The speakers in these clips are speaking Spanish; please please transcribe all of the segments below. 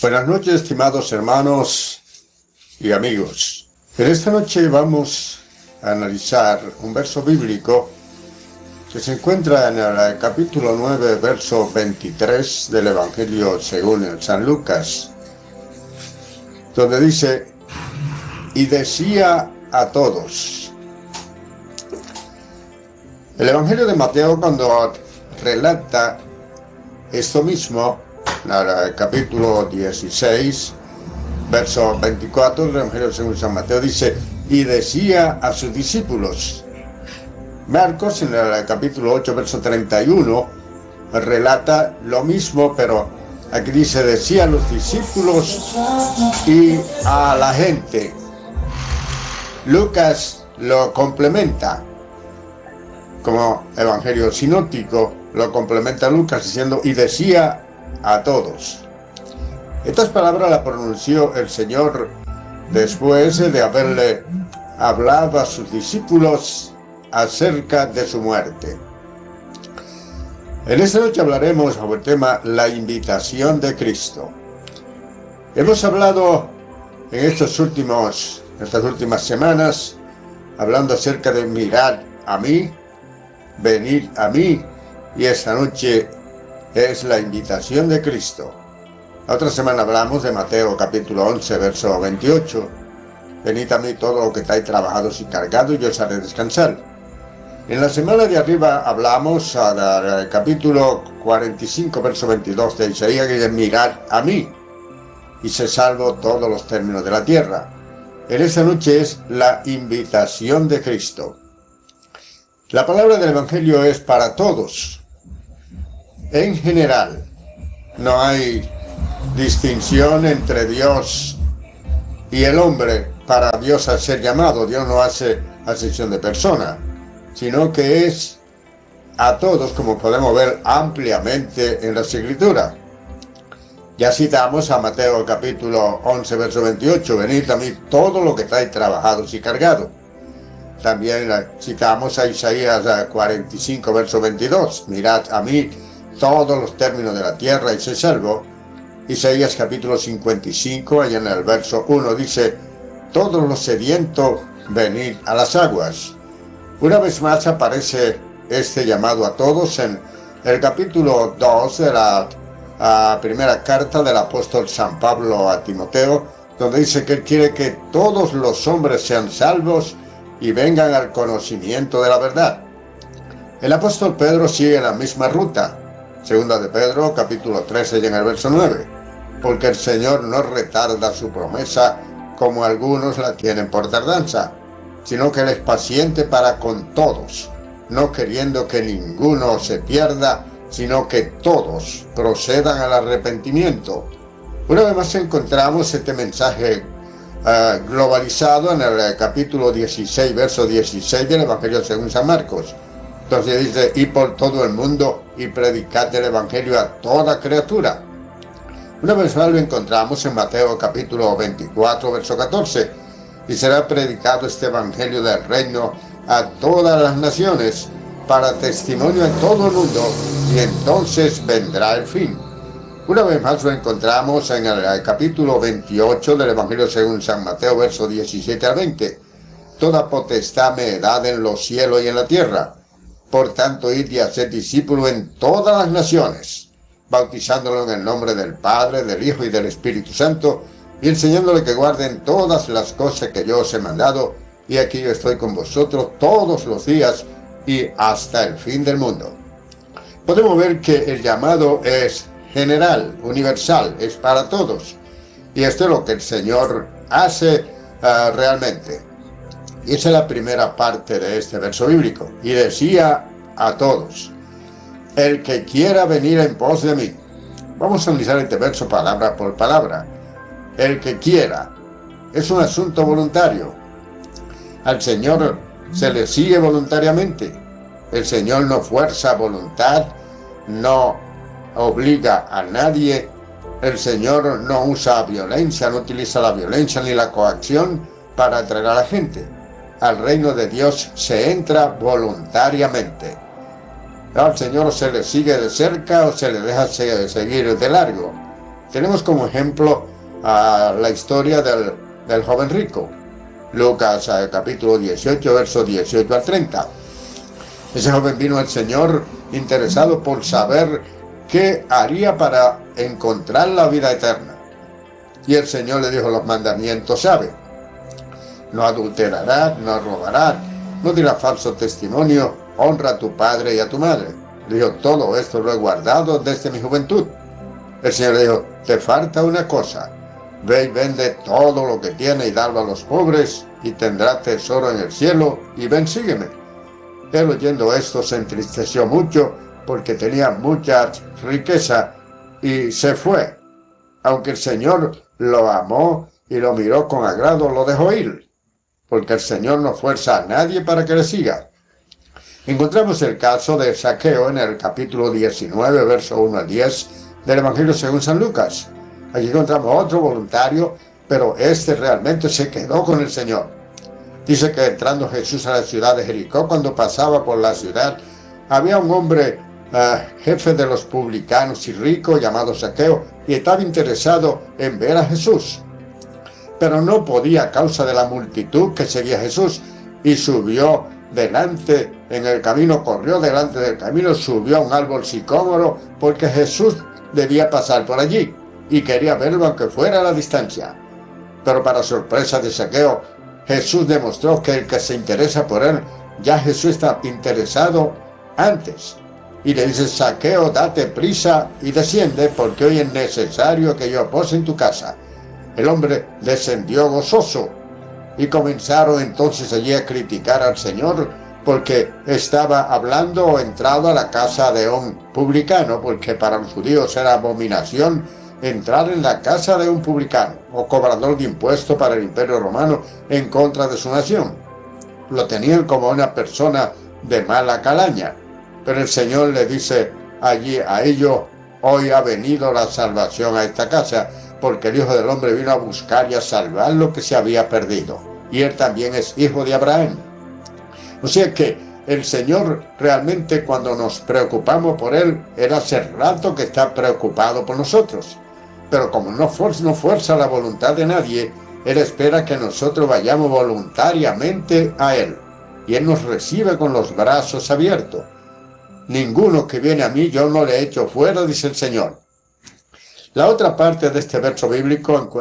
Buenas noches, estimados hermanos y amigos. En esta noche vamos a analizar un verso bíblico que se encuentra en el capítulo 9, verso 23 del Evangelio según el San Lucas, donde dice: y decía a todos. El Evangelio de Mateo, cuando relata esto mismo, en el capítulo 16, verso 24 del Evangelio según San Mateo, dice: y decía a sus discípulos. Marcos, en el capítulo 8, verso 31, relata lo mismo, pero aquí dice: decía a los discípulos y a la gente. Lucas lo complementa como evangelio sinóptico, lo complementa Lucas diciendo: y decía a todos. Estas palabras las pronunció el Señor después de haberle hablado a sus discípulos acerca de su muerte. En esta noche hablaremos sobre el tema la invitación de Cristo. Hemos hablado en estas últimas semanas, hablando acerca de mirad a mí, venid a mí, y esta noche es la invitación de Cristo. La otra semana hablamos de Mateo capítulo 11, verso 28. Venid a mí todo lo que estáis trabajados y cargados, y yo os haré descansar. En la semana de arriba hablamos del capítulo 45, verso 22 de Isaías, que dice: mirad a mí, y se salvo todos los términos de la tierra. En esta noche es la invitación de Cristo. La palabra del Evangelio es para todos. En general, no hay distinción entre Dios y el hombre para Dios al ser llamado. Dios no hace acepción de persona, sino que es a todos, como podemos ver ampliamente en las Escrituras. Ya citamos a Mateo capítulo 11, verso 28, venid a mí todo lo que estáis trabajados y cargados. También citamos a Isaías 45, verso 22, mirad a mí todos los términos de la tierra y se salvo. Isaías capítulo 55, allá en el verso 1 dice: todos los sedientos, venid a las aguas. Una vez más aparece este llamado a todos en el capítulo 2 de la primera carta del apóstol San Pablo a Timoteo, donde dice que él quiere que todos los hombres sean salvos y vengan al conocimiento de la verdad. El apóstol Pedro sigue la misma ruta. Segunda de Pedro, capítulo 13, y en el verso 9. Porque el Señor no retarda su promesa, como algunos la tienen por tardanza, sino que Él es paciente para con todos, no queriendo que ninguno se pierda, sino que todos procedan al arrepentimiento. Una vez más encontramos este mensaje globalizado en el capítulo 16, verso 16 del Evangelio según San Marcos. Entonces dice: y por todo el mundo, y predicad el Evangelio a toda criatura. Una vez más lo encontramos en Mateo capítulo 24, verso 14. Y será predicado este Evangelio del reino a todas las naciones, para testimonio en todo el mundo, y entonces vendrá el fin. Una vez más lo encontramos en el capítulo 28 del Evangelio según San Mateo, verso 17 al 20. Toda potestad me he dada en los cielos y en la tierra. Por tanto, id y haced discípulos en todas las naciones, bautizándolo en el nombre del Padre, del Hijo y del Espíritu Santo, y enseñándole que guarden todas las cosas que yo os he mandado, y aquí yo estoy con vosotros todos los días y hasta el fin del mundo. Podemos ver que el llamado es general, universal, es para todos, y esto es lo que el Señor hace realmente. Y esa es la primera parte de este verso bíblico. Y decía a todos: el que quiera venir en pos de mí. Vamos a analizar este verso palabra por palabra. El que quiera es un asunto voluntario. Al Señor se le sigue voluntariamente. El Señor no fuerza voluntad, no obliga a nadie. El Señor no usa violencia, no utiliza la violencia ni la coacción para atraer a la gente. Al reino de Dios se entra voluntariamente. Al Señor se le sigue de cerca o se le deja seguir de largo. Tenemos como ejemplo la historia del joven rico. Lucas capítulo 18, versos 18 al 30. Ese joven vino al Señor interesado por saber qué haría para encontrar la vida eterna. Y el Señor le dijo: los mandamientos sabe. No adulterarás, no robarás, no dirás falso testimonio, honra a tu padre y a tu madre. Le dijo: todo esto lo he guardado desde mi juventud. El Señor le dijo: te falta una cosa. Ve y vende todo lo que tiene y dalo a los pobres, y tendrás tesoro en el cielo, y ven, sígueme. Él, oyendo esto, se entristeció mucho porque tenía mucha riqueza y se fue. Aunque el Señor lo amó y lo miró con agrado, lo dejó ir, porque el Señor no fuerza a nadie para que le siga. Encontramos el caso de Zaqueo en el capítulo 19, verso 1 al 10 del Evangelio según San Lucas. Aquí encontramos otro voluntario, pero este realmente se quedó con el Señor. Dice que entrando Jesús a la ciudad de Jericó, cuando pasaba por la ciudad, había un hombre, jefe de los publicanos y rico, llamado Zaqueo, y estaba interesado en ver a Jesús. Pero no podía a causa de la multitud que seguía a Jesús, y subió delante en el camino, corrió delante del camino, subió a un árbol sicómoro, porque Jesús debía pasar por allí, y quería verlo aunque fuera a la distancia. Pero para sorpresa de Zaqueo, Jesús demostró que el que se interesa por él, ya Jesús está interesado antes. Y le dice: Zaqueo, date prisa y desciende, porque hoy es necesario que yo pose en tu casa. El hombre descendió gozoso, y comenzaron entonces allí a criticar al Señor, porque estaba hablando o entrado a la casa de un publicano, porque para los judíos era abominación entrar en la casa de un publicano o cobrador de impuestos para el Imperio Romano en contra de su nación. Lo tenían como una persona de mala calaña. Pero el Señor le dice allí a ellos: hoy ha venido la salvación a esta casa, porque el Hijo del Hombre vino a buscar y a salvar lo que se había perdido. Y él también es hijo de Abraham. O sea que el Señor realmente, cuando nos preocupamos por Él, Él hace rato que está preocupado por nosotros. Pero como no fuerza la voluntad de nadie, Él espera que nosotros vayamos voluntariamente a Él. Y Él nos recibe con los brazos abiertos. Ninguno que viene a mí yo no le echo fuera, dice el Señor. La otra parte de este verso bíblico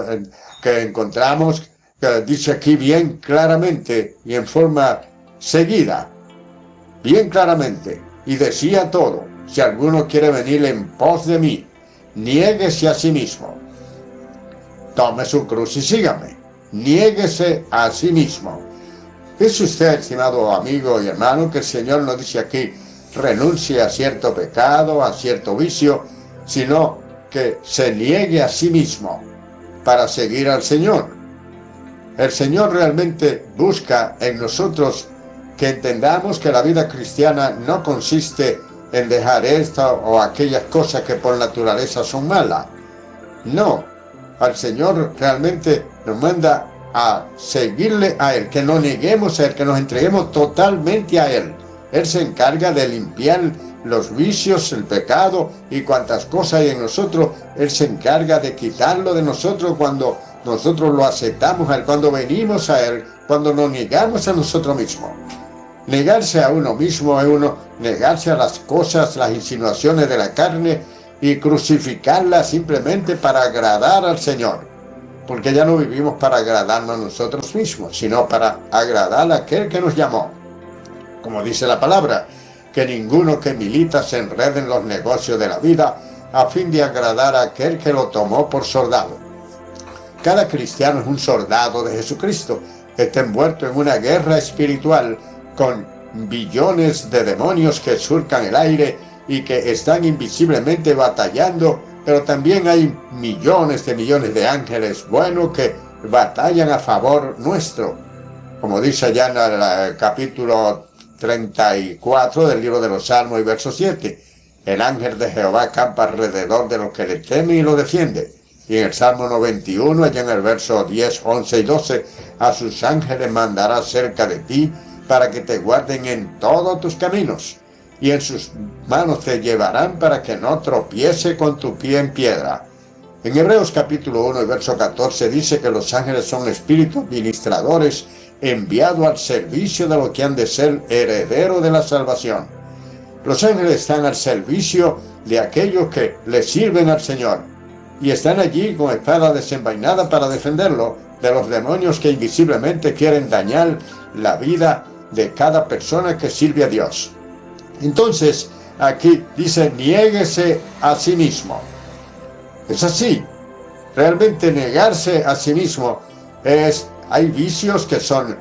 que encontramos, que dice aquí bien claramente y en forma seguida, bien claramente, y decía todo: si alguno quiere venir en pos de mí, niéguese a sí mismo, tome su cruz y sígame. Niéguese a sí mismo. ¿Es usted, estimado amigo y hermano, que el Señor nos dice aquí: renuncie a cierto pecado, a cierto vicio, sino que se niegue a sí mismo para seguir al Señor? El Señor realmente busca en nosotros que entendamos que la vida cristiana no consiste en dejar esta o aquellas cosas que por naturaleza son malas. No, al Señor realmente nos manda a seguirle a Él, que nos neguemos a Él, que nos entreguemos totalmente a Él. Él se encarga de limpiar los vicios, el pecado y cuantas cosas hay en nosotros. Él se encarga de quitarlo de nosotros cuando nosotros lo aceptamos a Él, cuando venimos a Él, cuando nos negamos a nosotros mismos. Negarse a uno mismo es negarse a las cosas, las insinuaciones de la carne y crucificarlas simplemente para agradar al Señor. Porque ya no vivimos para agradarnos a nosotros mismos, sino para agradar a aquel que nos llamó. Como dice la palabra, que ninguno que milita se enrede en los negocios de la vida a fin de agradar a aquel que lo tomó por soldado. Cada cristiano es un soldado de Jesucristo, que está envuelto en una guerra espiritual con billones de demonios que surcan el aire y que están invisiblemente batallando, pero también hay millones de ángeles buenos que batallan a favor nuestro. Como dice allá en el capítulo 34 del libro de los Salmos y verso 7, el ángel de Jehová acampa alrededor de los que le temen y lo defiende. Y en el Salmo 91, allá en el verso 10, 11 y 12, a sus ángeles mandará cerca de ti para que te guarden en todos tus caminos, y en sus manos te llevarán para que no tropiece con tu pie en piedra. En Hebreos capítulo 1 y verso 14 dice que los ángeles son espíritus ministradores enviados al servicio de lo que han de ser heredero de la salvación. Los ángeles están al servicio de aquellos que le sirven al Señor y están allí con espada desenvainada para defenderlo de los demonios que invisiblemente quieren dañar la vida de cada persona que sirve a Dios. Entonces, aquí dice, niéguese a sí mismo. Es así. Realmente negarse a sí mismo hay vicios que son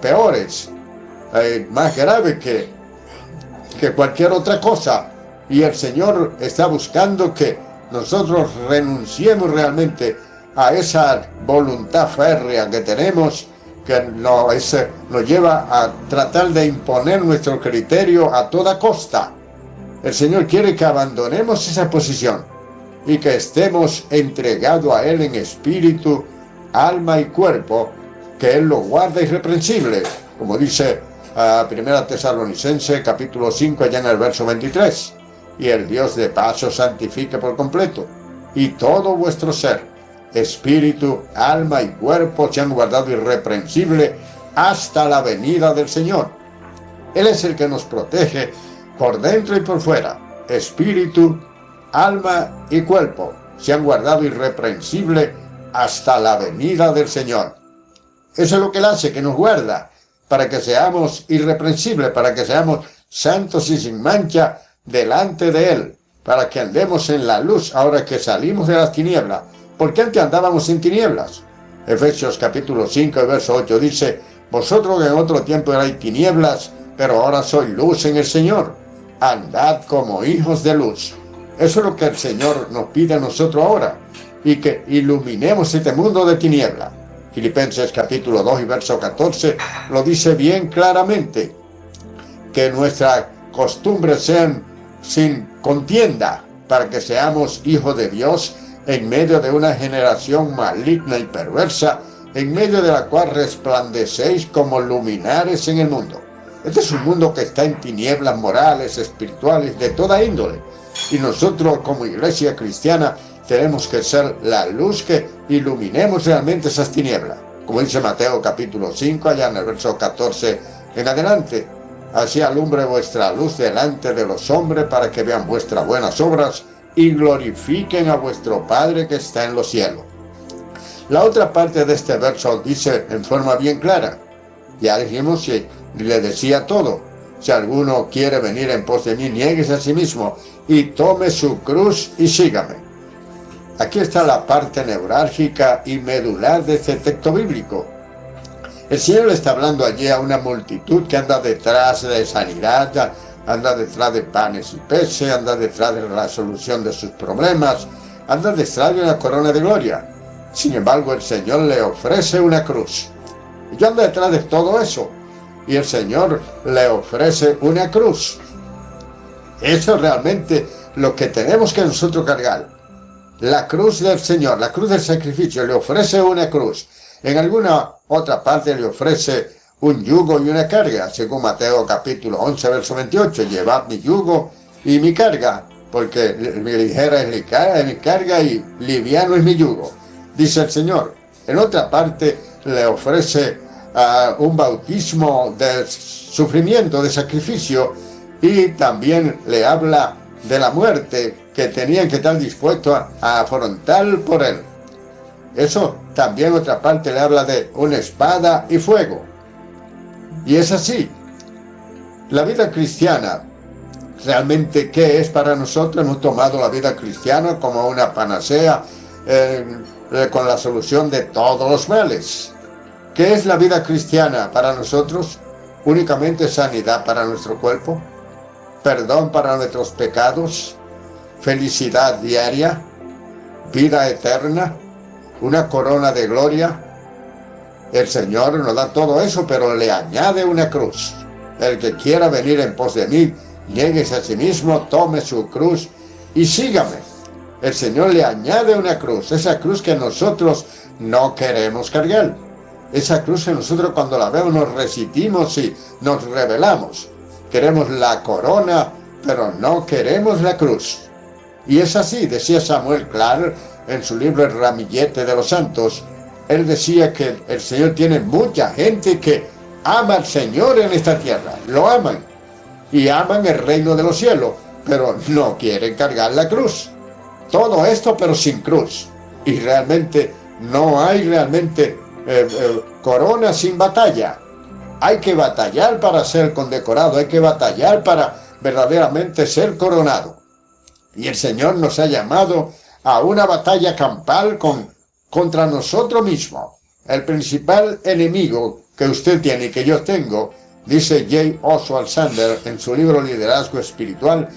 peores, más graves que cualquier otra cosa. Y el Señor está buscando que nosotros renunciemos realmente a esa voluntad férrea que tenemos, que nos lleva a tratar de imponer nuestro criterio a toda costa. El Señor quiere que abandonemos esa posición y que estemos entregados a Él en espíritu, alma y cuerpo, que Él lo guarda irreprensible, como dice Primera Tesalonicenses capítulo 5 allá en el verso 23. Y el Dios de paz os santifique por completo, y todo vuestro ser, espíritu, alma y cuerpo sean guardados irreprensible hasta la venida del Señor. Él es el que nos protege por dentro y por fuera. Espíritu, alma y cuerpo sean guardados irreprensible hasta la venida del Señor. Eso es lo que Él hace, que nos guarda, para que seamos irreprensibles, para que seamos santos y sin mancha delante de Él, para que andemos en la luz ahora que salimos de las tinieblas, porque antes andábamos en tinieblas. Efesios capítulo 5, verso 8 dice, vosotros que en otro tiempo erais tinieblas, pero ahora sois luz en el Señor. Andad como hijos de luz. Eso es lo que el Señor nos pide a nosotros ahora, y que iluminemos este mundo de tinieblas. Filipenses capítulo 2 y verso 14 lo dice bien claramente, que nuestras costumbres sean sin contienda, para que seamos hijos de Dios en medio de una generación maligna y perversa, en medio de la cual resplandecéis como luminares en el mundo. Este es un mundo que está en tinieblas morales, espirituales, de toda índole. Y nosotros como iglesia cristiana tenemos que ser la luz que iluminemos realmente esas tinieblas. Como dice Mateo capítulo 5, allá en el verso 14 en adelante. Así alumbre vuestra luz delante de los hombres para que vean vuestras buenas obras y glorifiquen a vuestro Padre que está en los cielos. La otra parte de este verso dice en forma bien clara. Ya dijimos y le decía todo. Si alguno quiere venir en pos de mí, niéguese a sí mismo y tome su cruz y sígame. Aquí está la parte neurálgica y medular de este texto bíblico. El Señor le está hablando allí a una multitud que anda detrás de sanidad, anda detrás de panes y peces, anda detrás de la solución de sus problemas, anda detrás de una corona de gloria. Sin embargo, el Señor le ofrece una cruz. Y yo ando detrás de todo eso. Y el Señor le ofrece una cruz. Eso es realmente lo que tenemos que nosotros cargar. La cruz del Señor, la cruz del sacrificio, le ofrece una cruz. En alguna otra parte le ofrece un yugo y una carga, según Mateo capítulo 11, verso 28. Llevad mi yugo y mi carga, porque ligera es mi carga y liviano es mi yugo, dice el Señor. En otra parte le ofrece un bautismo de sufrimiento, de sacrificio, y también le habla de la muerte que tenían que estar dispuestos a afrontar por él. Eso también otra parte le habla de una espada y fuego. Y es así. La vida cristiana, realmente, ¿qué es para nosotros? Hemos tomado la vida cristiana como una panacea con la solución de todos los males. ¿Qué es la vida cristiana para nosotros? Únicamente sanidad para nuestro cuerpo, perdón para nuestros pecados, felicidad diaria, vida eterna, una corona de gloria. El Señor nos da todo eso, pero le añade una cruz. El que quiera venir en pos de mí, niéguese a sí mismo, tome su cruz y sígame. El Señor le añade una cruz, esa cruz que nosotros no queremos cargar. Esa cruz que nosotros cuando la vemos nos resistimos y nos rebelamos. Queremos la corona, pero no queremos la cruz. Y es así, decía Samuel Clarke en su libro El ramillete de los santos, él decía que el Señor tiene mucha gente que ama al Señor en esta tierra, lo aman, y aman el reino de los cielos, pero no quieren cargar la cruz. Todo esto, pero sin cruz. Y realmente no hay corona sin batalla. Hay que batallar para ser condecorado, hay que batallar para verdaderamente ser coronado. Y el Señor nos ha llamado a una batalla campal contra nosotros mismos. El principal enemigo que usted tiene y que yo tengo, dice J. Oswald Sanders en su libro Liderazgo Espiritual,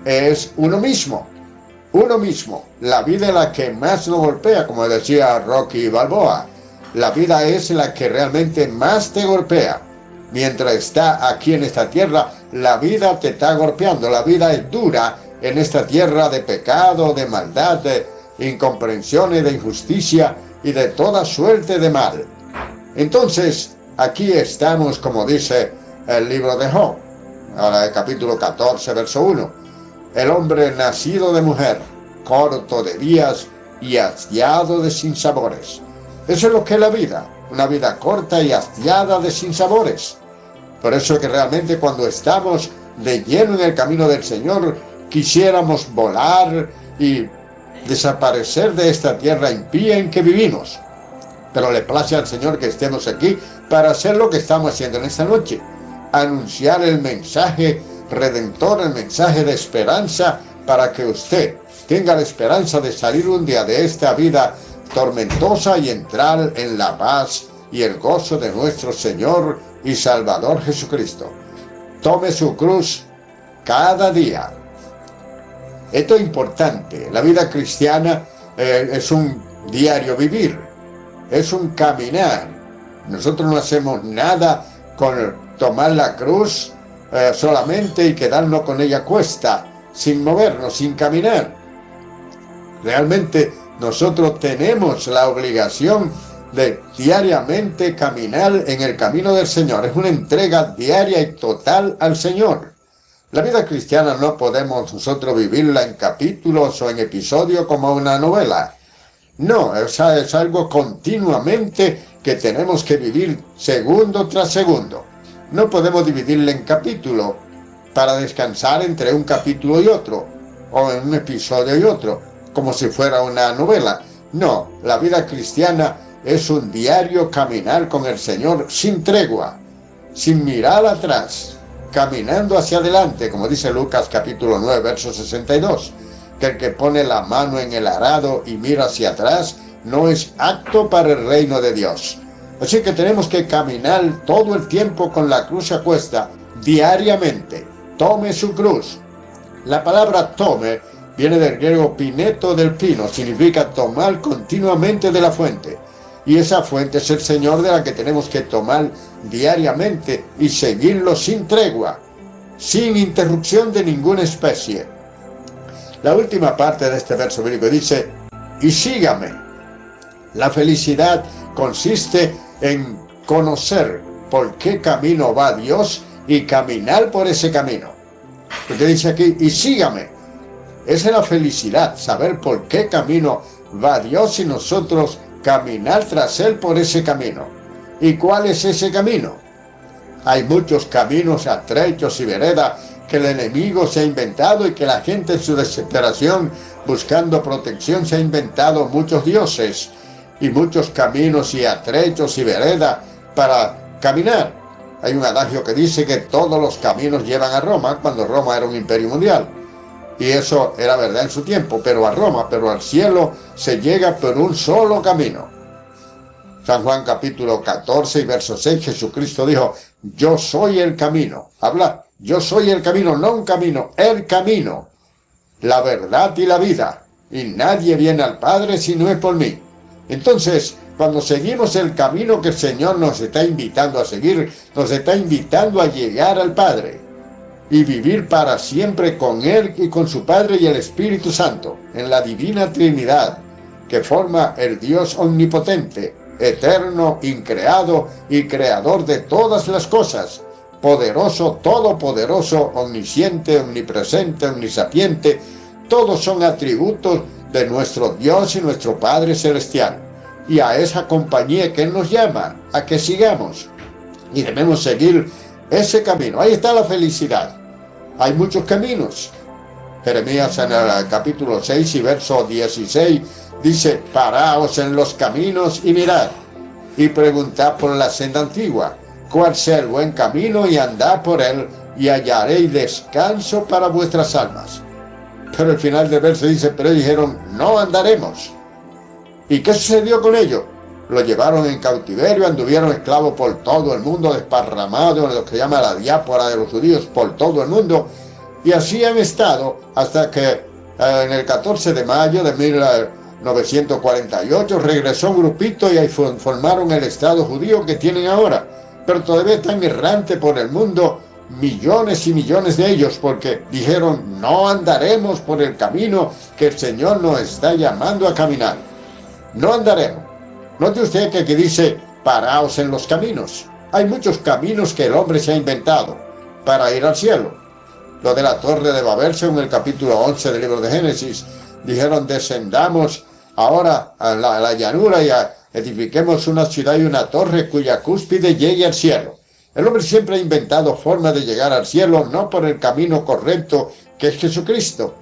es uno mismo. Uno mismo. La vida es la que más nos golpea, como decía Rocky Balboa. La vida es la que realmente más te golpea. Mientras está aquí en esta tierra, la vida te está golpeando. La vida es dura en esta tierra de pecado, de maldad, de incomprensiones, de injusticia y de toda suerte de mal. Entonces, aquí estamos, como dice el libro de Job, ahora el capítulo 14, verso 1. El hombre nacido de mujer, corto de días y hastiado de sinsabores. Eso es lo que es la vida, una vida corta y hastiada de sinsabores. Por eso que realmente cuando estamos de lleno en el camino del Señor, quisiéramos volar y desaparecer de esta tierra impía en que vivimos. Pero le place al Señor que estemos aquí para hacer lo que estamos haciendo en esta noche. Anunciar el mensaje redentor, el mensaje de esperanza, para que usted tenga la esperanza de salir un día de esta vida tormentosa y entrar en la paz y el gozo de nuestro Señor y Salvador Jesucristo. Tome su cruz cada día. Esto es importante. La vida cristiana es un diario vivir, es un caminar. Nosotros no hacemos nada con tomar la cruz solamente y quedarnos con ella cuesta, sin movernos, sin caminar. Realmente nosotros tenemos la obligación de diariamente caminar en el camino del Señor. Es una entrega diaria y total al Señor. La vida cristiana no podemos nosotros vivirla en capítulos o en episodios como una novela. No, es algo continuamente que tenemos que vivir segundo tras segundo. No podemos dividirla en capítulos para descansar entre un capítulo y otro, o en un episodio y otro, como si fuera una novela. No, la vida cristiana es un diario caminar con el Señor sin tregua, sin mirar atrás, caminando hacia adelante, como dice Lucas capítulo 9, verso 62, que el que pone la mano en el arado y mira hacia atrás no es apto para el reino de Dios. Así que tenemos que caminar todo el tiempo con la cruz a cuesta, diariamente. Tome su cruz. La palabra tome viene del griego pineto del pino, significa tomar continuamente de la fuente. Y esa fuente es el Señor, de la que tenemos que tomar diariamente y seguirlo sin tregua, sin interrupción de ninguna especie. La última parte de este verso bíblico dice, y sígame. La felicidad consiste en conocer por qué camino va Dios y caminar por ese camino. Porque dice aquí, y sígame. Esa es la felicidad, saber por qué camino va Dios y nosotros caminar tras Él por ese camino. ¿Y cuál es ese camino? Hay muchos caminos, atrechos y veredas que el enemigo se ha inventado y que la gente en su desesperación, buscando protección, se ha inventado muchos dioses y muchos caminos y atrechos y veredas para caminar. Hay un adagio que dice que todos los caminos llevan a Roma, cuando Roma era un imperio mundial. Y eso era verdad en su tiempo, pero a Roma, pero al cielo se llega por un solo camino. San Juan capítulo 14 y verso 6, Jesucristo dijo, yo soy el camino. Habla, yo soy el camino, no un camino, el camino, la verdad y la vida. Y nadie viene al Padre si no es por mí. Entonces, cuando seguimos el camino que el Señor nos está invitando a seguir, nos está invitando a llegar al Padre y vivir para siempre con Él y con su Padre y el Espíritu Santo, en la divina Trinidad, que forma el Dios omnipotente, eterno, increado y creador de todas las cosas, poderoso, todopoderoso, omnisciente, omnipresente, omnisapiente. Todos son atributos de nuestro Dios y nuestro Padre Celestial, y a esa compañía que Él nos llama a que sigamos, y debemos seguir ese camino. Ahí está la felicidad. Hay muchos caminos. Jeremías en el capítulo 6 y verso 16 dice: paraos en los caminos y mirad, y preguntad por la senda antigua, cuál sea el buen camino, y andad por él, y hallaréis descanso para vuestras almas. Pero el final del verso dice: pero dijeron, no andaremos. ¿Y qué sucedió con ellos? Lo llevaron en cautiverio, anduvieron esclavos por todo el mundo, desparramados en lo que se llama la diáspora de los judíos por todo el mundo, y así han estado hasta que en el 14 de mayo de 1948 regresó un grupito y ahí formaron el Estado judío que tienen ahora, pero todavía están errantes por el mundo, millones y millones de ellos, porque dijeron: no andaremos por el camino que el Señor nos está llamando a caminar. No andaremos. Note usted que aquí dice: paraos en los caminos. Hay muchos caminos que el hombre se ha inventado para ir al cielo. Lo de la torre de Babel, según el capítulo 11 del libro de Génesis, dijeron: descendamos ahora a la llanura y edifiquemos una ciudad y una torre cuya cúspide llegue al cielo. El hombre siempre ha inventado formas de llegar al cielo, no por el camino correcto que es Jesucristo.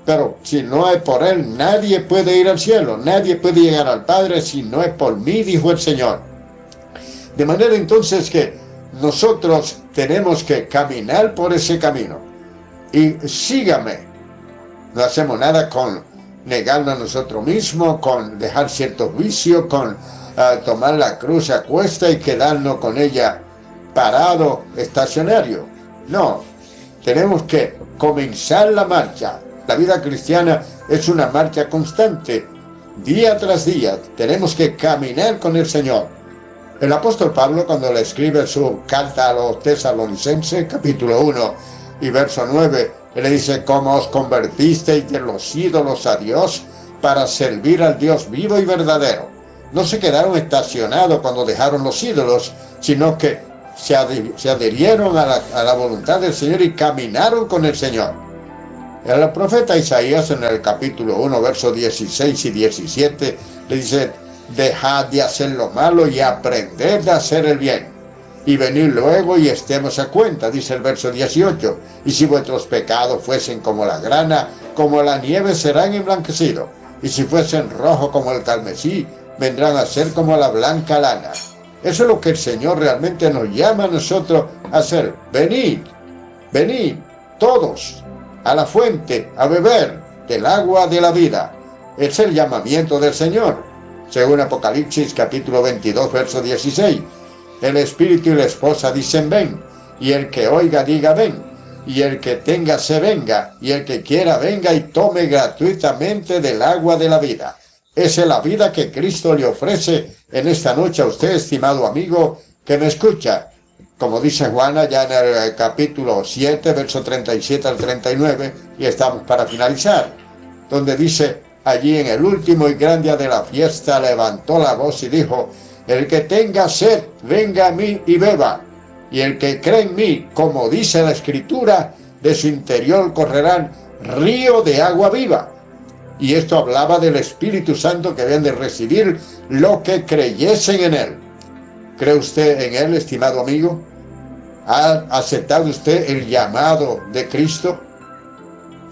Pero si no es por Él, nadie puede ir al cielo, nadie puede llegar al Padre si no es por mí, dijo el Señor. De manera entonces que nosotros tenemos que caminar por ese camino. Y sígame. No hacemos nada con negarnos a nosotros mismos, con dejar ciertos vicios, con tomar la cruz a cuesta y quedarnos con ella parado, estacionario. No, tenemos que comenzar la marcha. La vida cristiana es una marcha constante, día tras día. Tenemos que caminar con el Señor. El apóstol Pablo, cuando le escribe su carta a los tesalonicenses, capítulo 1 y verso 9, él le dice: ¿cómo os convertisteis de los ídolos a Dios para servir al Dios vivo y verdadero? No se quedaron estacionados cuando dejaron los ídolos, sino que se adherieron a la voluntad del Señor y caminaron con el Señor. El profeta Isaías, en el capítulo 1, versos 16 y 17, le dice: dejad de hacer lo malo y aprended a hacer el bien, y venid luego y estemos a cuenta, dice el verso 18, y si vuestros pecados fuesen como la grana, como la nieve serán emblanquecidos, y si fuesen rojos como el carmesí, vendrán a ser como la blanca lana. Eso es lo que el Señor realmente nos llama a nosotros a hacer. Venid, venid, todos, a la fuente, a beber del agua de la vida. Es el llamamiento del Señor. Según Apocalipsis capítulo 22, verso 16. El Espíritu y la esposa dicen: ven. Y el que oiga diga: ven. Y el que tenga se venga. Y el que quiera venga y tome gratuitamente del agua de la vida. Esa es la vida que Cristo le ofrece en esta noche a usted, estimado amigo, que me escucha. Como dice Juana ya en el capítulo 7, verso 37 al 39, y estamos para finalizar, donde dice: allí en el último y gran día de la fiesta levantó la voz y dijo: el que tenga sed, venga a mí y beba. Y el que cree en mí, como dice la Escritura, de su interior correrán río de agua viva. Y esto hablaba del Espíritu Santo que habían de recibir los que creyesen en Él. ¿Cree usted en Él, estimado amigo? ¿Ha aceptado usted el llamado de Cristo?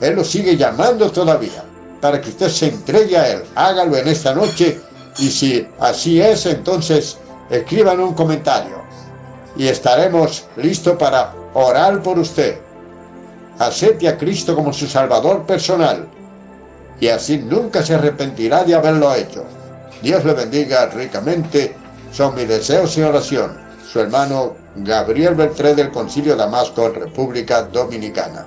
Él lo sigue llamando todavía, para que usted se entregue a Él. Hágalo en esta noche, y si así es, entonces escriban un comentario y estaremos listos para orar por usted. Acepte a Cristo como su Salvador personal, y así nunca se arrepentirá de haberlo hecho. Dios le bendiga ricamente. Son mis deseos y oración. Su hermano Gabriel Beltré, del Concilio de Damasco, República Dominicana.